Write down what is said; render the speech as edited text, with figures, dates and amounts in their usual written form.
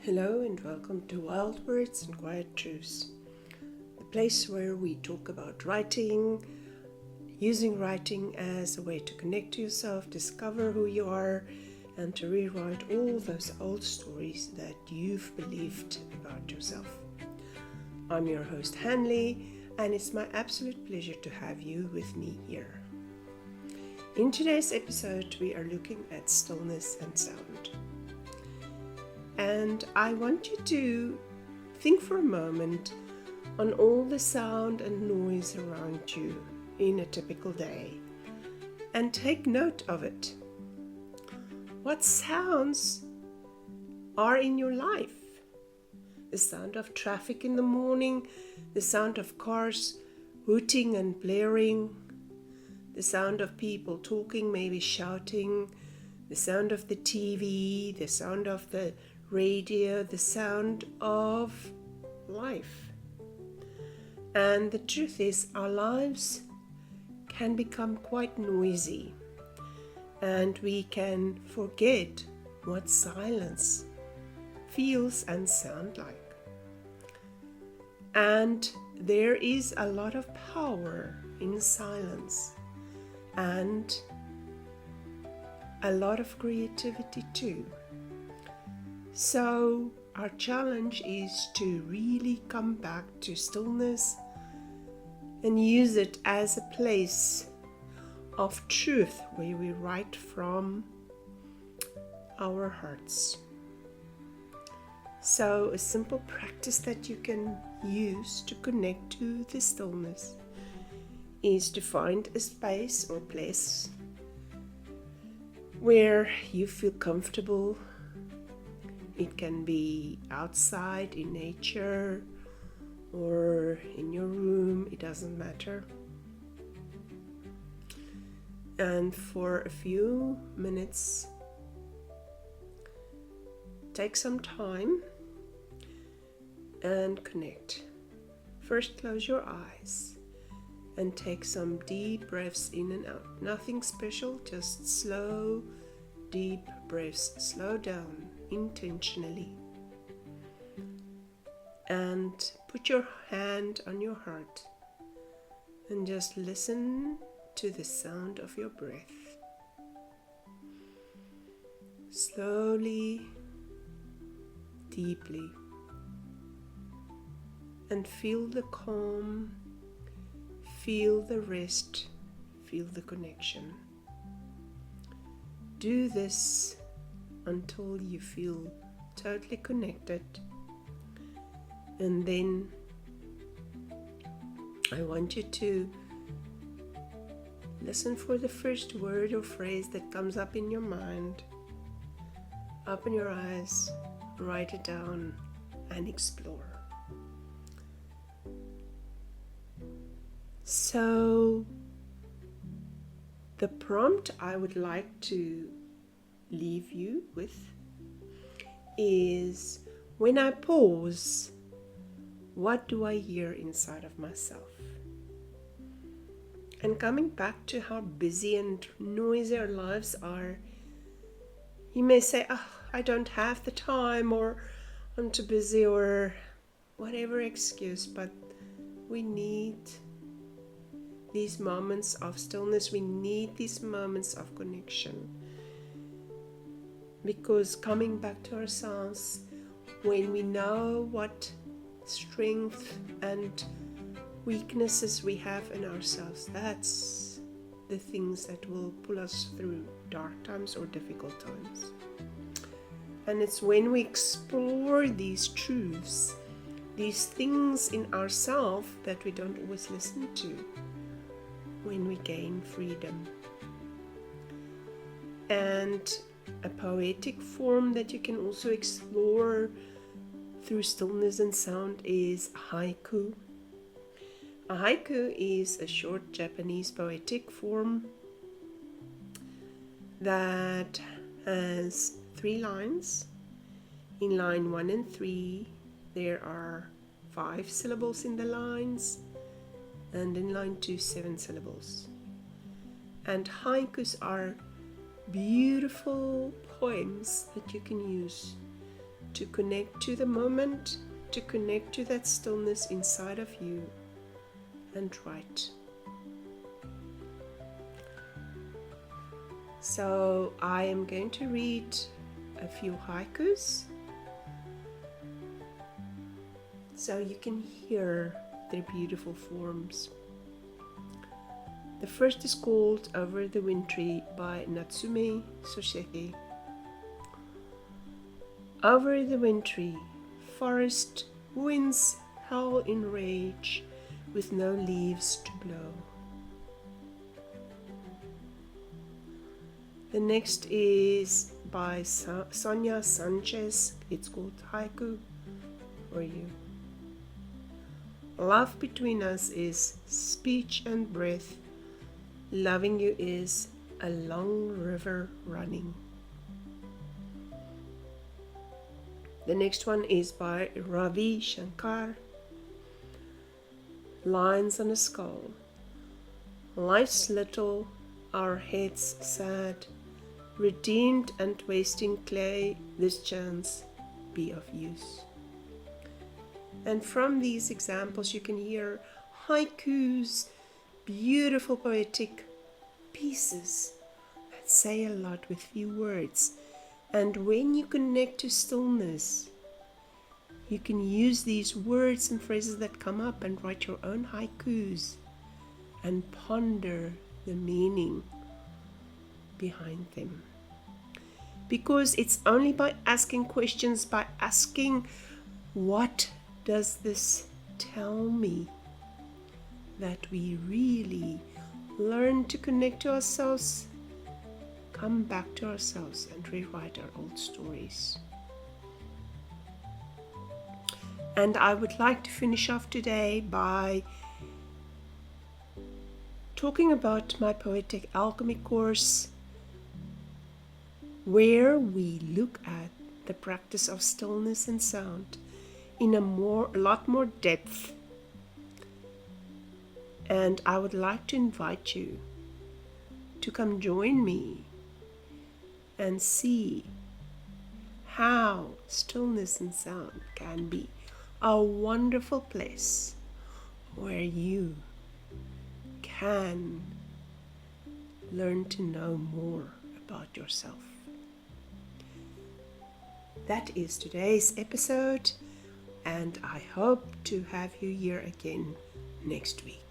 Hello and welcome to Wild Words and Quiet Truths, the place where we talk about writing, using writing as a way to connect to yourself, discover who you are, and to rewrite all those old stories that you've believed about yourself. I'm your host Hanley, and it's my absolute pleasure to have you with me here. In today's episode, we are looking at stillness and sound. And I want you to think for a moment on all the sound and noise around you in a typical day and take note of it. What sounds are in your life? The sound of traffic in the morning, the sound of cars hooting and blaring, the sound of people talking, maybe shouting, the sound of the TV, the sound of the radio, the sound of life. And the truth is, our lives can become quite noisy, and we can forget what silence feels and sounds like. And there is a lot of power in silence and a lot of creativity too. So our challenge is to really come back to stillness and use it as a place of truth where we write from our hearts. So a simple practice that you can use to connect to the stillness is to find a space or place where you feel comfortable. It can be outside in nature or in your room, it doesn't matter. And for a few minutes, take some time and connect. First, close your eyes and take some deep breaths in and out. Nothing special, just slow, deep breaths. Slow down intentionally. And put your hand on your heart and just listen to the sound of your breath. Slowly, deeply. And feel the calm, feel the rest, feel the connection. Do this until you feel totally connected, and then I want you to listen for the first word or phrase that comes up in your mind. Open your eyes, write it down, and explore. So the prompt I would like to leave you with is, when I pause, what do I hear inside of myself? And coming back to how busy and noisy our lives are, you may say, I don't have the time, or I'm too busy, or whatever excuse, but we need these moments of stillness. We need these moments of connection. Because coming back to ourselves, when we know what strength and weaknesses we have in ourselves, that's the things that will pull us through dark times or difficult times. And it's when we explore these truths, these things in ourselves that we don't always listen to, when we gain freedom. And a poetic form that you can also explore through stillness and sound is haiku. A haiku is a short Japanese poetic form that has 3 lines. In line 1 and 3, there are 5 syllables in the lines, and in line 2, 7 syllables. And haikus are beautiful poems that you can use to connect to the moment, to connect to that stillness inside of you, and write. So I am going to read a few haikus so you can hear their beautiful forms. The first is called Over the Wintry by Natsume Soseki. Over the wintry forest winds howl in rage with no leaves to blow. The next is by Sonia Sanchez. It's called Haiku for you. Love between us is speech and breath. Loving you is a long river running. The next one is by Ravi Shankar. Lines on a skull. Life's little, our heads sad. Redeemed and wasting clay, this chance be of use. And from these examples you can hear haikus, beautiful poetic pieces that say a lot with few words. And when you connect to stillness, you can use these words and phrases that come up and write your own haikus and ponder the meaning behind them. Because it's only by asking questions, by asking, what does this tell me, that we really learn to connect to ourselves, come back to ourselves and rewrite our old stories. And I would like to finish off today by talking about my Poetic Alchemy course, where we look at the practice of stillness and sound in a lot more depth. And I would like to invite you to come join me and see how stillness and sound can be a wonderful place where you can learn to know more about yourself. That is today's episode, and I hope to have you here again next week.